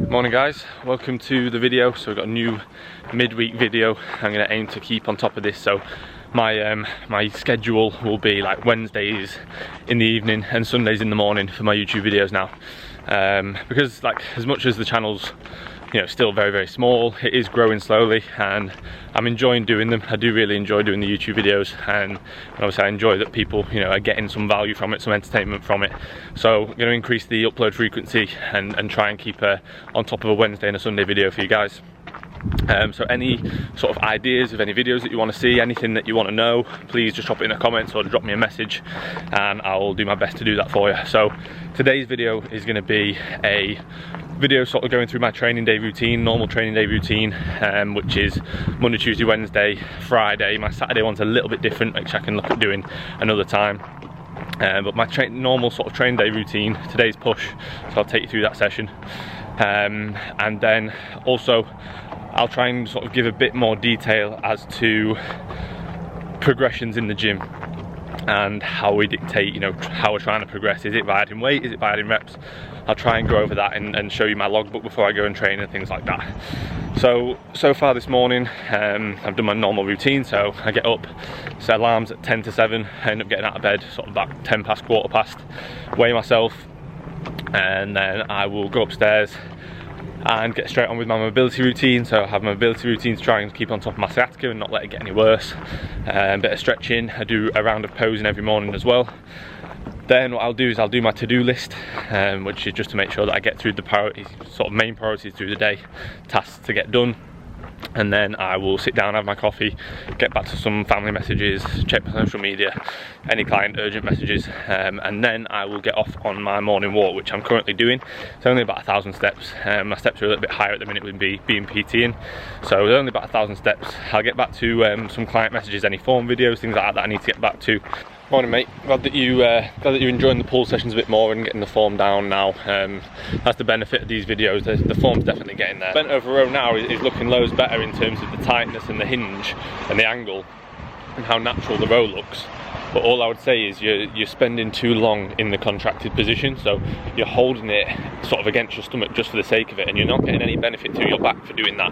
Morning guys, welcome to the video. So we've got a new midweek video. I'm going to aim to keep on top of this, so my schedule will be like Wednesdays in the evening and Sundays in the morning for my YouTube videos now, because like as much as the channel's still very small, it is growing slowly and I'm enjoying doing them. I do really enjoy doing the YouTube videos, and obviously I enjoy that people are getting some value from it, some entertainment from it. So I'm going to increase the upload frequency and try and keep on top of a Wednesday and a Sunday video for you guys. So any sort of ideas of any videos that you want to see, anything that you want to know, please just drop it in the comments or drop me a message and I'll do my best to do that for you. So today's video is going to be a video sort of going through my training day routine, normal training day routine, which is Monday, Tuesday, Wednesday, Friday. My Saturday one's a little bit different, which I can look at doing another time. But my normal sort of training day routine, today's push, so I'll take you through that session. And then also I'll try and sort of give a bit more detail as to progressions in the gym and how we dictate, how we're trying to progress. Is it by adding weight? Is it by adding reps? I'll try and go over that and show you my logbook before I go and train and things like that. So far this morning, I've done my normal routine. So I get up, set alarms at 10 to 7, I end up getting out of bed sort of about 10 past, quarter past, weigh myself, and then I will go upstairs and get straight on with my mobility routine. So I have my mobility routine to try and keep on top of my sciatica and not let it get any worse. A bit of stretching. I do a round of posing every morning as well. Then what I'll do is I'll do my to-do list, which is just to make sure that I get through the priorities, sort of main priorities through the day, tasks to get done. And then I will sit down, have my coffee, get back to some family messages, check my social media, any client urgent messages, and then I will get off on my morning walk, which I'm currently doing. It's only about 1,000 steps. My steps are a little bit higher at the minute with being PTing, so only about 1,000 steps. I'll get back to some client messages, any form videos, things like that I need to get back to. Morning mate, glad that you're enjoying the pull sessions a bit more and getting the form down now. That's the benefit of these videos, the form's definitely getting there. Bent over row now is looking loads better in terms of the tightness and the hinge and the angle and how natural the row looks. But all I would say is you're spending too long in the contracted position, so you're holding it sort of against your stomach just for the sake of it, and you're not getting any benefit to your back for doing that.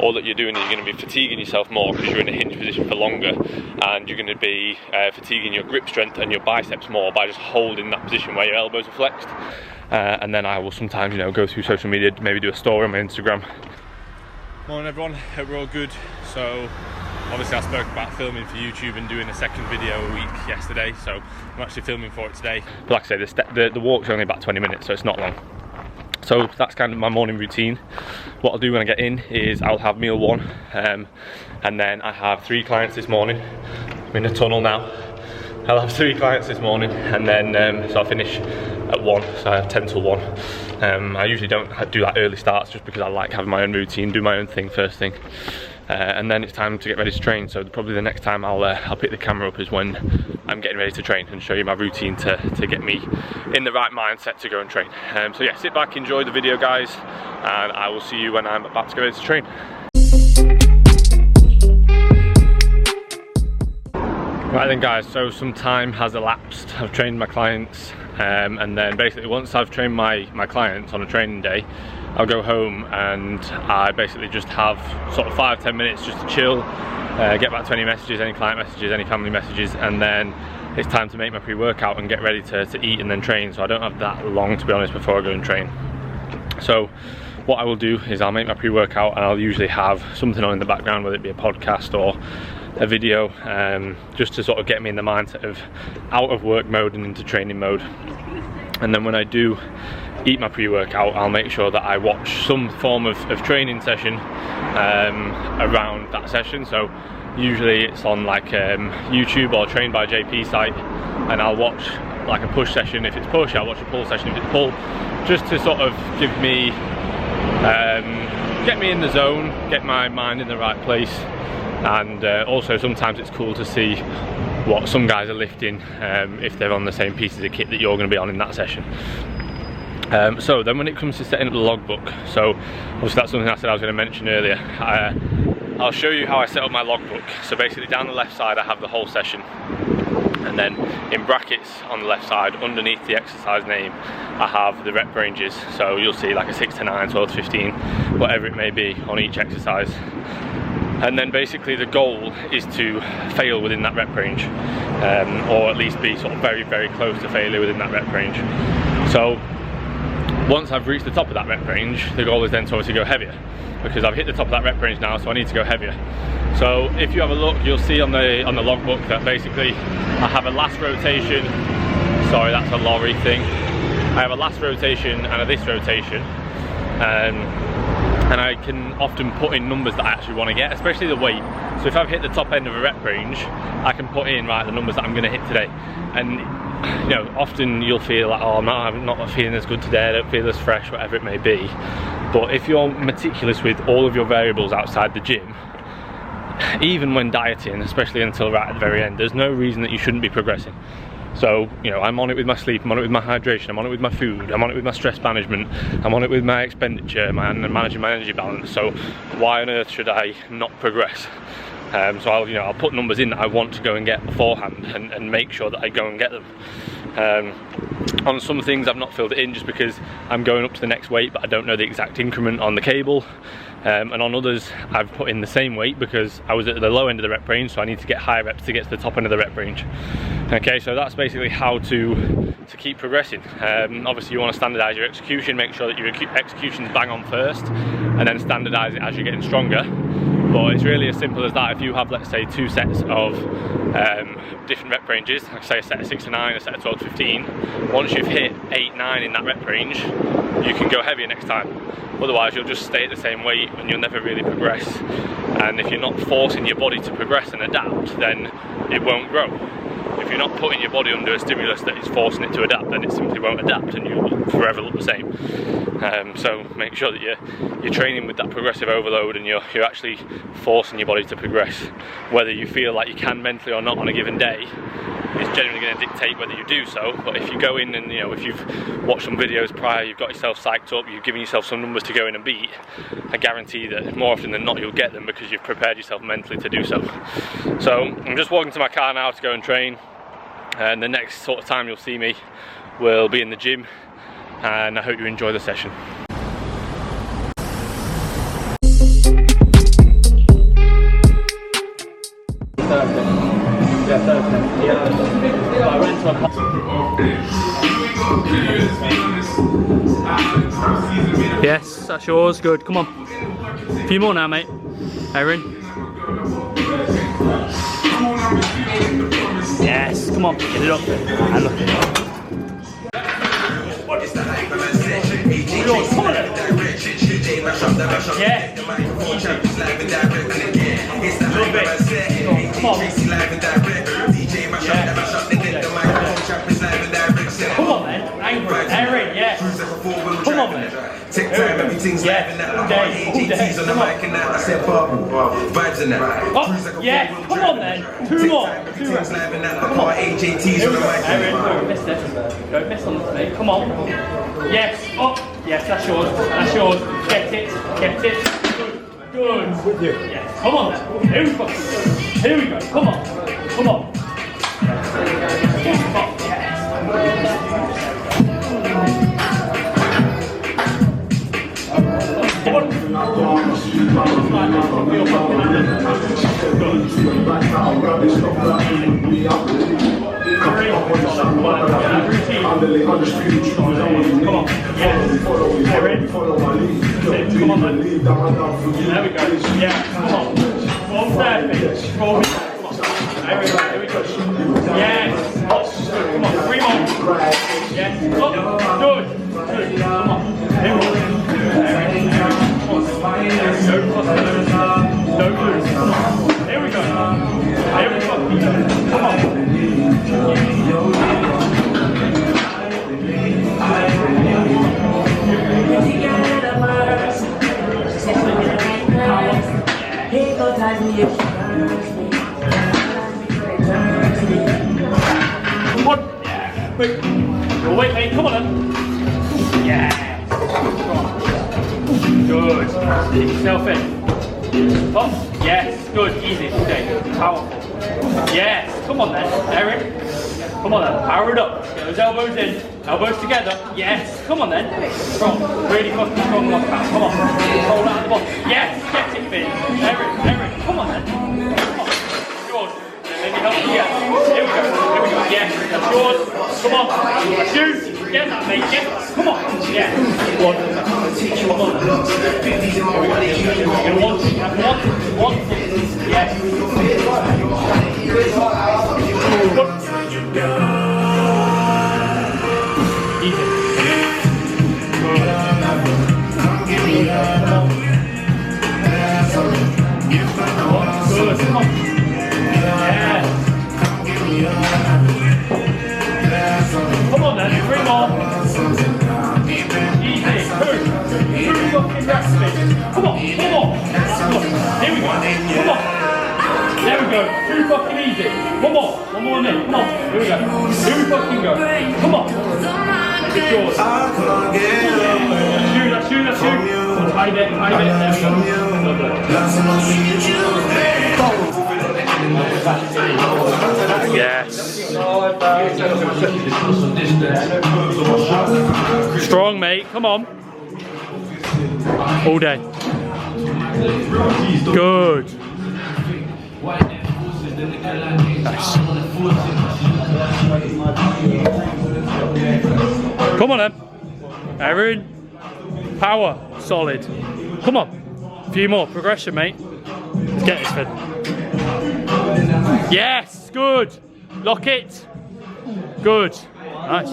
All that you're doing is you're going to be fatiguing yourself more because you're in a hinge position for longer, and you're going to be fatiguing your grip strength and your biceps more by just holding that position where your elbows are flexed. And then I will sometimes go through social media, maybe do a story on my Instagram. Morning everyone, hope we're all good. So obviously I spoke about filming for YouTube and doing a second video a week yesterday, so I'm actually filming for it today. But like I say, the walk's only about 20 minutes, so it's not long. So that's kind of my morning routine. What I'll do when I get in is I'll have meal one, and then I have 3 clients this morning. I'm in a tunnel now. I'll have 3 clients this morning, and then so I'll finish at 1, so I have 10 till 1. I usually don't do that early starts just because I like having my own routine, do my own thing first thing. And then it's time to get ready to train, so probably the next time I'll pick the camera up is when I'm getting ready to train and show you my routine to get me in the right mindset to go and train. So yeah, sit back, enjoy the video guys, and I will see you when I'm about to go ready to train. Right then guys, so some time has elapsed. I've trained my clients, and then basically once I've trained my clients on a training day, I'll go home and I basically just have sort of 5-10 minutes just to chill, get back to any messages, any client messages, any family messages, and then it's time to make my pre-workout and get ready to eat and then train. So I don't have that long, to be honest, before I go and train. So what I will do is I'll make my pre-workout and I'll usually have something on in the background, whether it be a podcast or a video, just to sort of get me in the mindset of out of work mode and into training mode. And then when I do eat my pre-workout, I'll make sure that I watch some form of training session around that session. So usually it's on like YouTube or Trained by JP site, and I'll watch like a push session if it's push, I'll watch a pull session if it's pull, just to sort of give me, get me in the zone, get my mind in the right place. And also sometimes it's cool to see what some guys are lifting if they're on the same pieces of kit that you're going to be on in that session. So then when it comes to setting up the logbook, so obviously that's something I said I was going to mention earlier. I'll show you how I set up my logbook. So basically down the left side I have the whole session, And then in brackets on the left side, underneath the exercise name, I have the rep ranges. So you'll see like a 6 to 9, 12 to 15, whatever it may be on each exercise. And then basically the goal is to fail within that rep range, or at least be sort of very, very close to failure within that rep range. So once I've reached the top of that rep range, the goal is then to obviously go heavier, because I've hit the top of that rep range now, so I need to go heavier. So if you have a look, you'll see on the logbook that basically I have a last rotation. Sorry, that's a lorry thing. I have a last rotation and a this rotation, and I can often put in numbers that I actually want to get, especially the weight. So if I've hit the top end of a rep range, I can put in, right, the numbers that I'm going to hit today. And you know, often you'll feel like, oh, I'm not feeling as good today, I don't feel as fresh, whatever it may be. But if you're meticulous with all of your variables outside the gym, even when dieting, especially until right at the very end, there's no reason that you shouldn't be progressing. So, you know, I'm on it with my sleep, I'm on it with my hydration, I'm on it with my food, I'm on it with my stress management, I'm on it with my expenditure, and managing my energy balance. So why on earth should I not progress? So I'll put numbers in that I want to go and get beforehand, and make sure that I go and get them. On some things I've not filled it in just because I'm going up to the next weight, but I don't know the exact increment on the cable. And on others I've put in the same weight because I was at the low end of the rep range, so I need to get higher reps to get to the top end of the rep range. Okay, so that's basically how to keep progressing. Obviously you want to standardise your execution, make sure that your execution's bang on first, and then standardise it as you're getting stronger. But it's really as simple as that. If you have, let's say, 2 sets of different rep ranges, like say a set of 6 to 9, a set of 12 to 15, once you've hit 8, 9 in that rep range, you can go heavier next time. Otherwise you'll just stay at the same weight and you'll never really progress. And if you're not forcing your body to progress and adapt, then it won't grow. If you're not putting your body under a stimulus that is forcing it to adapt, then it simply won't adapt and you'll forever look the same. So make sure that you're training with that progressive overload, and you're actually forcing your body to progress. Whether you feel like you can mentally or not on a given day is generally going to dictate whether you do so. But if you go in and, you know, if you've watched some videos prior, you've got yourself psyched up, you've given yourself some numbers to go in and beat, I guarantee that more often than not you'll get them because you've prepared yourself mentally to do so. So I'm just walking to my car now to go and train, and the next sort of time you'll see me will be in the gym, and I hope you enjoy the session. Yes, that's yours. Good. Come on. A few more now, mate. Aaron. Yes. Come on. Get it up. And look. Yeah. Come on. Come on, man. Angry. Aaron, yeah. Come on, man. Yeah. All day. Come on. Oh, yeah. Come on, then. 2 more. Come on. Aaron, don't miss it. Don't miss on this, mate. Come on. Yes. Oh, yes, that's yours. That's yours. Get it. Get it. Good. With you. Yes. Come on, then. Here we go. Here we go. Come on. Come on. Come on, man. There we go. Yeah, come on. 1 second. Roll me. There we go. There we go. Yes. Oh, come on. 3 more. Yes. Oh, good. Good. Come on. There we go. Don't lose. There we go. There we go. Come on. Come on. Yeah. Quick. Oh, wait, mate. Come on then. Yeah. Good. Hit yourself in. Oh, yes. Good. Easy. Okay. Powerful. Yes. Come on then, Eric. Come on then, power it up. Get those elbows in, elbows together. Yes, come on then. Strong, really fucking strong lockout. Come on, hold out the ball. Yes, get it, Finn. Eric, come on then. Come on. George, let me help you get. Here we go. Yes, that's yours. Come on, shoot. Get that, mate. Get that. Come on. Yeah. One. Come on. One. Yes. Easy. Good. Come on. Yeah. Come on then, 3 more. Easy. Two fucking reps, mate. Come on. Here we go. Come on. There we go. 2 fucking easy. One more minute. Come on. Here we go. 2 fucking go. Come on. It's yours. Shoot. Hide it. There we go. Yes. Strong, mate. Come on. All day. Good. Nice. Come on then. Aaron. Power. Solid. Come on. A few more. Progression, mate. Let's get this fed. Yes. Good. Lock it. Good. Nice.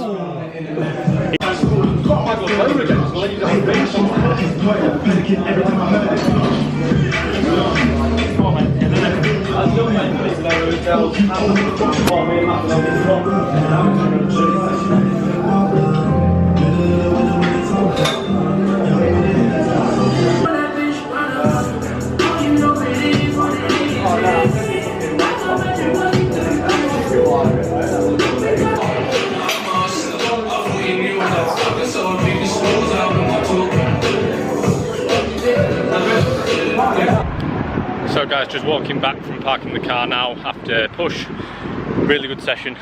So guys, just walking back from parking the car now after push. Really good session.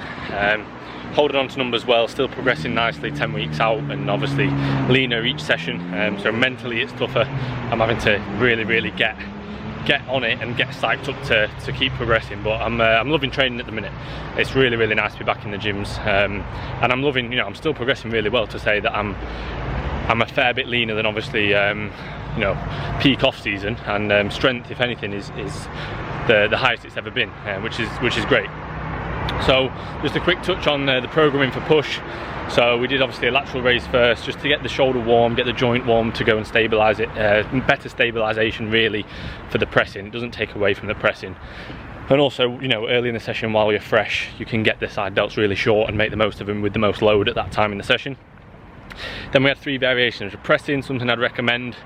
Holding on to numbers well, still progressing nicely 10 weeks out, and obviously leaner each session. So mentally it's tougher. I'm having to really get on it and get psyched up to keep progressing, but I'm loving training at the minute. It's really nice to be back in the gyms, and I'm loving, you know, I'm still progressing really well. To say that I'm a fair bit leaner than obviously you know, peak off season, and strength, if anything, is the highest it's ever been, which is great. So just a quick touch on the programming for push. So we did obviously a lateral raise first, just to get the shoulder warm, get the joint warm, to go and stabilize it. Better stabilization really for the pressing. It doesn't take away from the pressing. And also, you know, early in the session while you're fresh, you can get the side delts really short and make the most of them with the most load at that time in the session. Then we had 3 variations of pressing, something I'd recommend,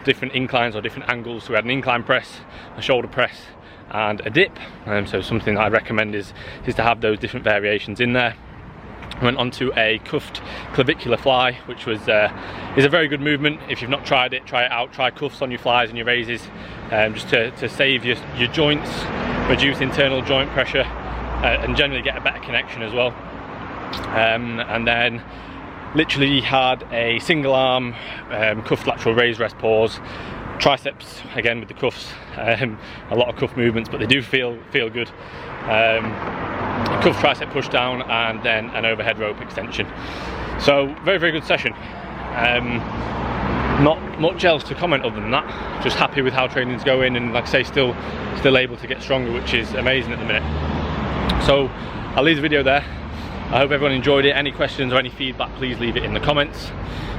different inclines or different angles. So we had an incline press, a shoulder press, and a dip. So something that I recommend is to have those different variations in there. I went on to a cuffed clavicular fly, which was is a very good movement. If you've not tried it, try it out. Try cuffs on your flies and your raises, just to save your joints, reduce internal joint pressure, and generally get a better connection as well. And then literally had a single arm cuffed lateral raise, rest, pause, triceps again with the cuffs. A lot of cuff movements, but they do feel good. Cuff tricep push down, and then an overhead rope extension. So very good session. Not much else to comment other than that. Just happy with how training's going, and like I say, still able to get stronger, which is amazing at the minute. So I'll leave the video there. I hope everyone enjoyed it. Any questions or any feedback, please leave it in the comments.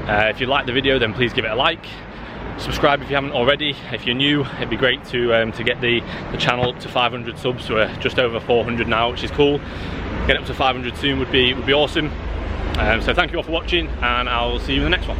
If you like the video, then please give it a like. Subscribe if you haven't already. If you're new, it'd be great to get the channel up to 500 subs. We're just over 400 now, which is cool. Get up to 500 soon would be awesome. So thank you all for watching, and I'll see you in the next one.